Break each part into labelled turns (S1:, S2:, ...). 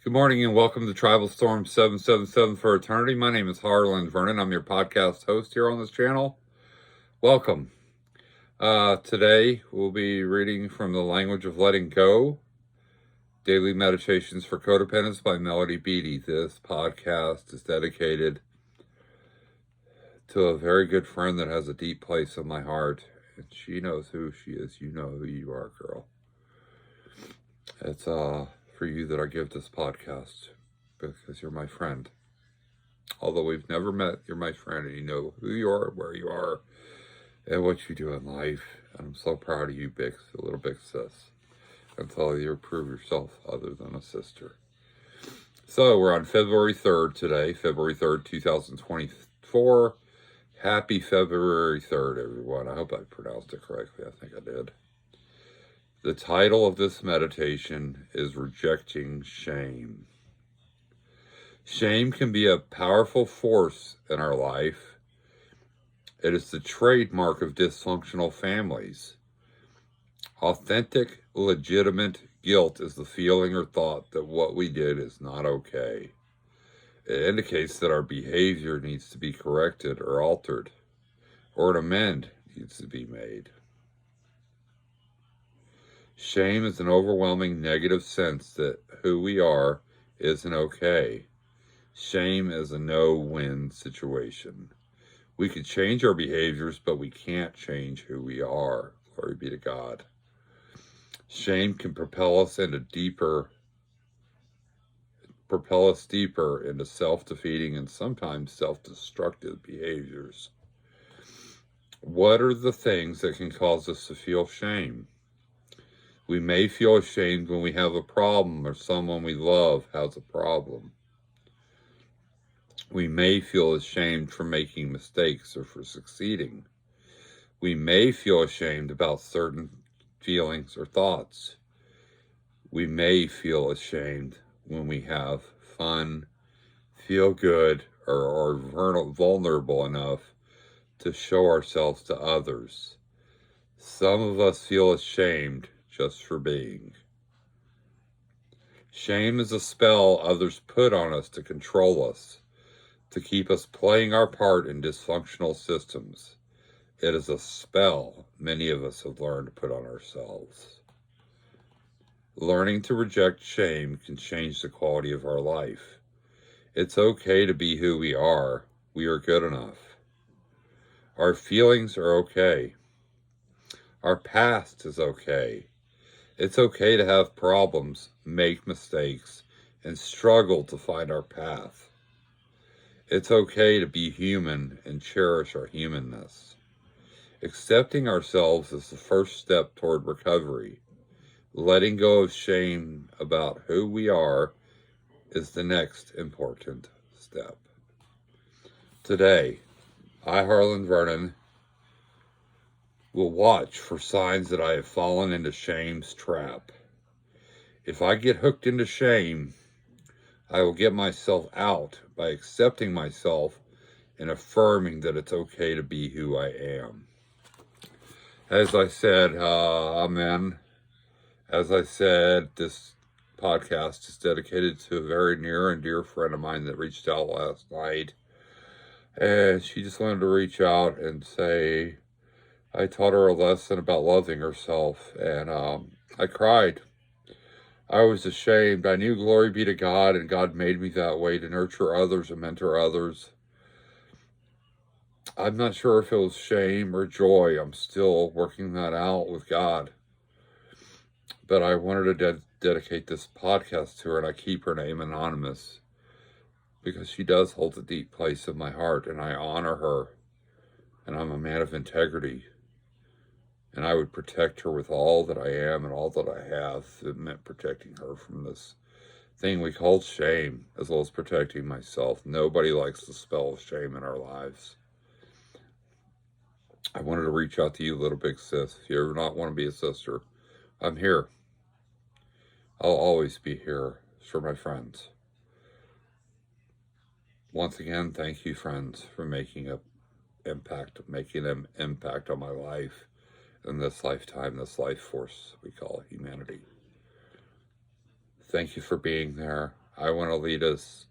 S1: Good morning and welcome to Tribal Storm 777 for Eternity. My name is Harlan Vernon. I'm your podcast host here on this channel. Welcome. Today we'll be reading from The Language of Letting Go, Daily Meditations for Codependence by Melody Beattie. This podcast is dedicated to a very good friend that has a deep place in my heart. And she knows who she is. You know who you are, girl. It's for you that I give this podcast because you're my friend. Although we've never met, you're my friend and you know who you are, where you are, and what you do in life. And I'm so proud of you, little big sis, until you prove yourself other than a sister. So we're on February 3rd today, February 3rd, 2024. Happy February 3rd, everyone. I hope I pronounced it correctly. I think I did. The title of this meditation is Rejecting Shame. Shame can be a powerful force in our life. It is the trademark of dysfunctional families. Authentic, legitimate guilt is the feeling or thought that what we did is not okay. It indicates that our behavior needs to be corrected or altered, or an amend needs to be made. Shame is an overwhelming negative sense that who we are isn't okay. Shame is a no-win situation. We can change our behaviors, but we can't change who we are. Glory be to God. Shame can propel us deeper into self-defeating and sometimes self-destructive behaviors. What are the things that can cause us to feel shame? We may feel ashamed when we have a problem or someone we love has a problem. We may feel ashamed for making mistakes or for succeeding. We may feel ashamed about certain feelings or thoughts. We may feel ashamed when we have fun, feel good, or are vulnerable enough to show ourselves to others. Some of us feel ashamed just for being. Shame is a spell others put on us to control us, to keep us playing our part in dysfunctional systems. It is a spell many of us have learned to put on ourselves. Learning to reject shame can change the quality of our life. It's okay to be who we are. We are good enough. Our feelings are okay. Our past is okay. It's okay to have problems, make mistakes, and struggle to find our path. It's okay to be human and cherish our humanness. Accepting ourselves is the first step toward recovery. Letting go of shame about who we are is the next important step. Today, I, Harlan Vernon, will watch for signs that I have fallen into shame's trap. If I get hooked into shame, I will get myself out by accepting myself and affirming that it's okay to be who I am. As I said, amen. As I said, this podcast is dedicated to a very near and dear friend of mine that reached out last night. And she just wanted to reach out and say, I taught her a lesson about loving herself, and I cried. I was ashamed. I knew, glory be to God, and God made me that way to nurture others and mentor others. I'm not sure if it was shame or joy. I'm still working that out with God. But I wanted to dedicate this podcast to her, and I keep her name anonymous because she does hold a deep place in my heart, and I honor her, and I'm a man of integrity. And I would protect her with all that I am and all that I have. It meant protecting her from this thing we call shame, as well as protecting myself. Nobody likes the spell of shame in our lives. I wanted to reach out to you, little big sis. If you ever not want to be a sister, I'm here. I'll always be here for my friends. Once again, thank you, friends, for making an impact on my life. In this lifetime, this life force we call humanity. Thank you for being there. I want to lead us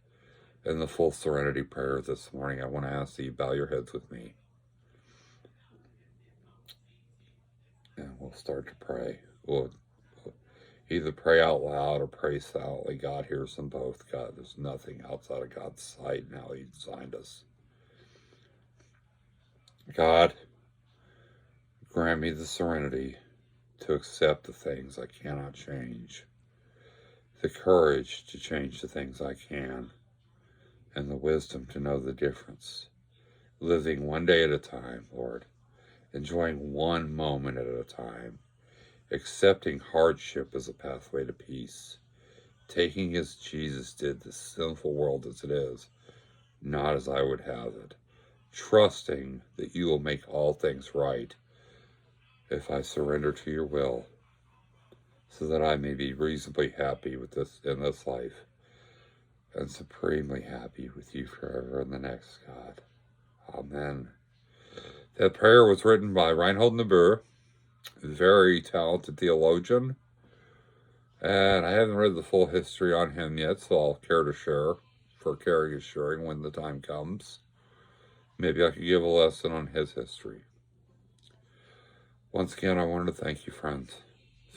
S1: in the full serenity prayer this morning. I want to ask that you bow your heads with me. And we'll start to pray. We'll either pray out loud or pray silently. God hears them both. God, there's nothing outside of God's sight and how He designed us. God, grant me the serenity to accept the things I cannot change, the courage to change the things I can, and the wisdom to know the difference. Living one day at a time, Lord, enjoying one moment at a time, accepting hardship as a pathway to peace, taking as Jesus did the sinful world as it is, not as I would have it, trusting that you will make all things right if I surrender to your will, so that I may be reasonably happy with this in this life and supremely happy with you forever in the next, God. Amen. That prayer was written by Reinhold Niebuhr, a very talented theologian, and I haven't read the full history on him yet, so I'll care to share, for caring is sharing when the time comes. Maybe I could give a lesson on his history. Once again, I wanted to thank you, friends,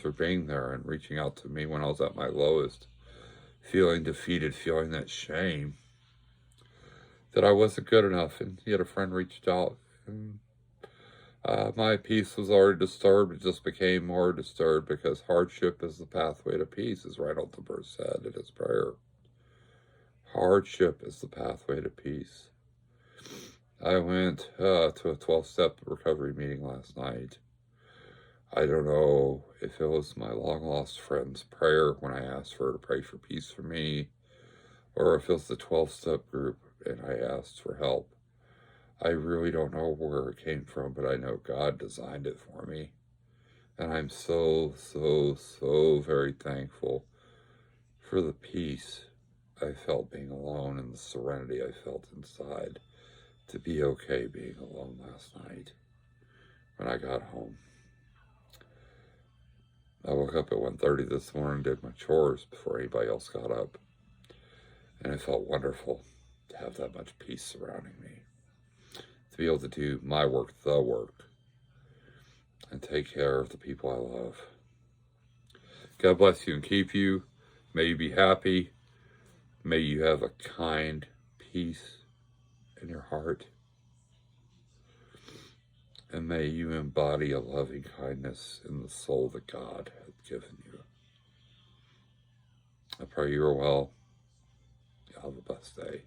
S1: for being there and reaching out to me when I was at my lowest, feeling defeated, feeling that shame that I wasn't good enough. And yet a friend reached out, and my peace was already disturbed. It just became more disturbed because hardship is the pathway to peace, as Reinhold Niebuhr said in his prayer. Hardship is the pathway to peace. I went to a 12-step recovery meeting last night. I don't know if it was my long-lost friend's prayer when I asked her to pray for peace for me, or if it was the 12-step group and I asked for help. I really don't know where it came from, but I know God designed it for me. And I'm so very thankful for the peace I felt being alone and the serenity I felt inside to be okay being alone last night when I got home. I woke up at 1:30 this morning, did my chores before anybody else got up, and it felt wonderful to have that much peace surrounding me, to be able to do my work, the work, and take care of the people I love. God bless you and keep you. May you be happy. May you have a kind peace in your heart. And may you embody a loving kindness in the soul that God has given you. I pray you are well. Have a blessed day.